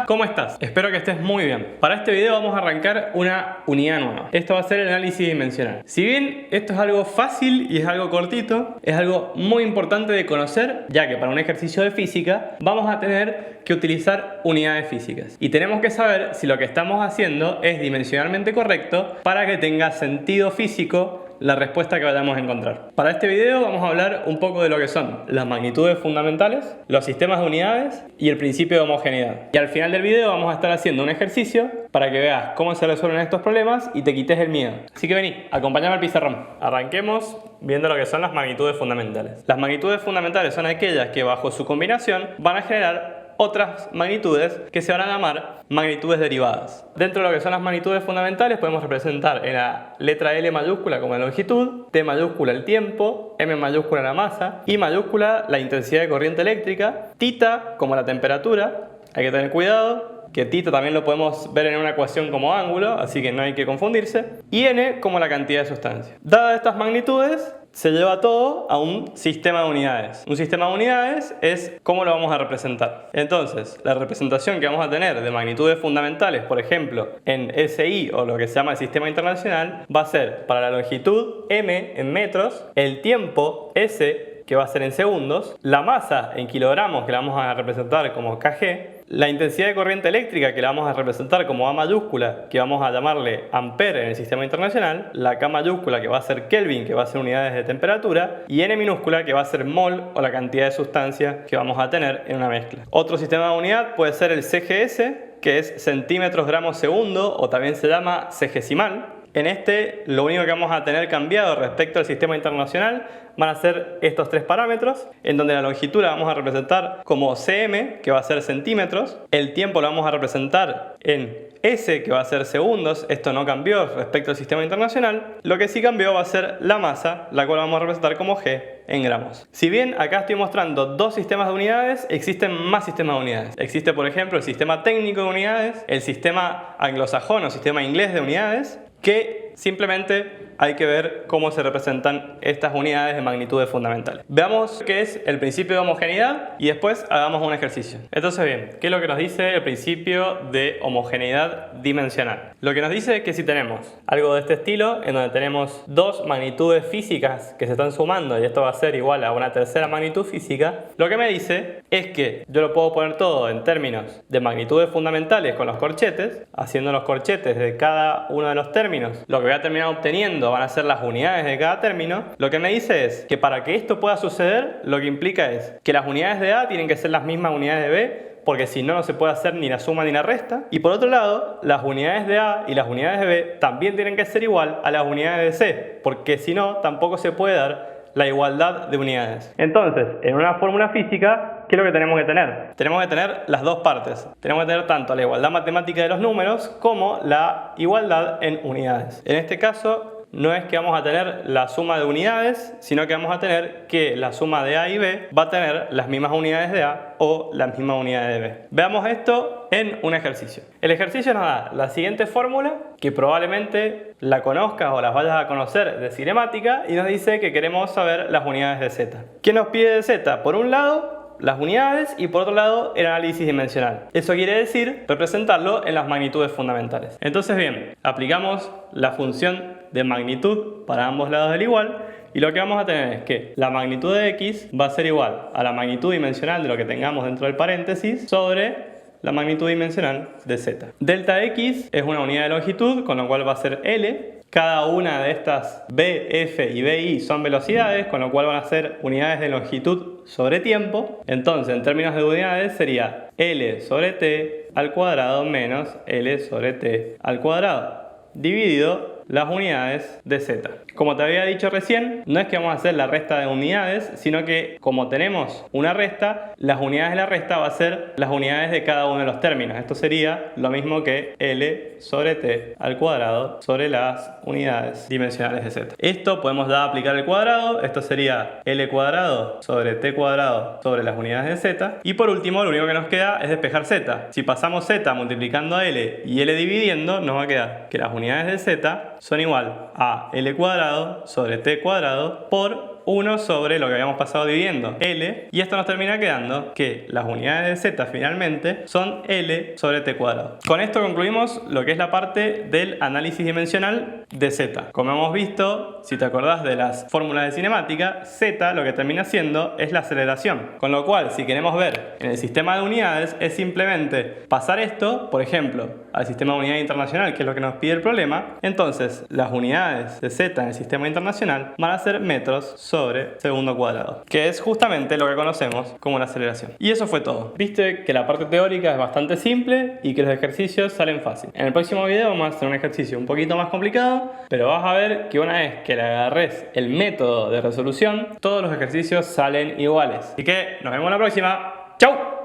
¿cómo estás? Espero que estés muy bien. Para este video vamos a arrancar una unidad nueva. Esto va a ser el análisis dimensional. Si bien esto es algo fácil y es algo cortito, es algo muy importante de conocer, ya que para un ejercicio de física vamos a tener que utilizar unidades físicas. Y tenemos que saber si lo que estamos haciendo es dimensionalmente correcto para que tenga sentido físico la respuesta que vayamos a encontrar. Para este video vamos a hablar un poco de lo que son las magnitudes fundamentales, los sistemas de unidades y el principio de homogeneidad. Y al final del video vamos a estar haciendo un ejercicio para que veas cómo se resuelven estos problemas y te quites el miedo. Así que vení, acompáñame al pizarrón. Arranquemos viendo lo que son las magnitudes fundamentales. Las magnitudes fundamentales son aquellas que bajo su combinación van a generar otras magnitudes que se van a llamar magnitudes derivadas. Dentro de lo que son las magnitudes fundamentales podemos representar en la letra L mayúscula como la longitud, T mayúscula el tiempo, M mayúscula la masa, I mayúscula la intensidad de corriente eléctrica, θ como la temperatura. Hay que tener cuidado que θ también lo podemos ver en una ecuación como ángulo, así que no hay que confundirse, y N como la cantidad de sustancia. Dadas estas magnitudes, se lleva todo a un sistema de unidades. Un sistema de unidades es cómo lo vamos a representar. Entonces, la representación que vamos a tener de magnitudes fundamentales, por ejemplo, en SI o lo que se llama el sistema internacional, va a ser para la longitud M en metros, el tiempo S, que va a ser en segundos, la masa en kilogramos, que la vamos a representar como kg, la intensidad de corriente eléctrica, que la vamos a representar como A mayúscula, que vamos a llamarle ampere en el sistema internacional, la K mayúscula, que va a ser Kelvin, que va a ser unidades de temperatura, y N minúscula, que va a ser mol o la cantidad de sustancia que vamos a tener en una mezcla. Otro sistema de unidad puede ser el CGS, que es centímetros gramos segundo, o también se llama segesimal. En este, lo único que vamos a tener cambiado respecto al sistema internacional van a ser estos tres parámetros, en donde la longitud la vamos a representar como cm, que va a ser centímetros, el tiempo lo vamos a representar en S, que va a ser segundos. Esto no cambió respecto al sistema internacional. Lo que sí cambió va a ser la masa, la cual vamos a representar como G en gramos. Si bien acá estoy mostrando dos sistemas de unidades, existen más sistemas de unidades. Existe, por ejemplo, el sistema técnico de unidades, el sistema anglosajón o sistema inglés de unidades, que simplemente hay que ver cómo se representan estas unidades de magnitudes fundamentales. Veamos qué es el principio de homogeneidad y después hagamos un ejercicio. Entonces bien, ¿qué es lo que nos dice el principio de homogeneidad dimensional? Lo que nos dice es que si tenemos algo de este estilo, en donde tenemos dos magnitudes físicas que se están sumando y esto va a ser igual a una tercera magnitud física, lo que me dice es que yo lo puedo poner todo en términos de magnitudes fundamentales con los corchetes, haciendo los corchetes de cada uno de los términos. Lo que voy a terminar obteniendo van a ser las unidades de cada término. Lo que me dice es que para que esto pueda suceder, lo que implica es que las unidades de A tienen que ser las mismas unidades de B, porque si no, no se puede hacer ni la suma ni la resta. Y por otro lado, las unidades de A y las unidades de B también tienen que ser igual a las unidades de C, porque si no, tampoco se puede dar la igualdad de unidades. Entonces, en una fórmula física, ¿qué es lo que tenemos que tener? Tenemos que tener las dos partes. Tenemos que tener tanto la igualdad matemática de los números como la igualdad en unidades. En este caso, no es que vamos a tener la suma de unidades, sino que vamos a tener que la suma de A y B va a tener las mismas unidades de A o las mismas unidades de B. Veamos esto en un ejercicio. El ejercicio nos da la siguiente fórmula, que probablemente la conozcas o las vayas a conocer de cinemática, y nos dice que queremos saber las unidades de Z. ¿Qué nos pide de Z? Por un lado, las unidades, y por otro lado el análisis dimensional. Eso quiere decir representarlo en las magnitudes fundamentales. Entonces bien, aplicamos la función de magnitud para ambos lados del igual, y lo que vamos a tener es que la magnitud de X va a ser igual a la magnitud dimensional de lo que tengamos dentro del paréntesis sobre la magnitud dimensional de Z. Delta X es una unidad de longitud, con lo cual va a ser L. Cada una de estas B, F y BI son velocidades, con lo cual van a ser unidades de longitud sobre tiempo. Entonces, en términos de unidades, sería L sobre T al cuadrado menos L sobre T al cuadrado, dividido las unidades de Z. Como te había dicho recién, no es que vamos a hacer la resta de unidades, sino que como tenemos una resta, las unidades de la resta va a ser las unidades de cada uno de los términos. Esto sería lo mismo que L sobre T al cuadrado sobre las unidades dimensionales de Z. Esto podemos ya aplicar el cuadrado. Esto sería L cuadrado sobre T cuadrado sobre las unidades de Z. Y por último, lo único que nos queda es despejar Z. Si pasamos Z multiplicando a L y L dividiendo, nos va a quedar que las unidades de Z son igual a L cuadrado sobre T cuadrado por 1 sobre lo que habíamos pasado dividiendo, L, y esto nos termina quedando que las unidades de z finalmente son L sobre t cuadrado. Con esto concluimos lo que es la parte del análisis dimensional de z. Como hemos visto, si te acordás de las fórmulas de cinemática, z lo que termina siendo es la aceleración. Con lo cual, si queremos ver en el sistema de unidades, es simplemente pasar esto, por ejemplo, al sistema de unidad internacional, que es lo que nos pide el problema. Entonces, las unidades de z en el sistema internacional van a ser metros sobre segundo cuadrado, que es justamente lo que conocemos como la aceleración. Y eso fue todo. Viste que la parte teórica es bastante simple y que los ejercicios salen fácil. En el próximo video vamos a hacer un ejercicio un poquito más complicado, pero vas a ver que una vez que le agarres el método de resolución, todos los ejercicios salen iguales. Así que nos vemos la próxima. ¡Chau!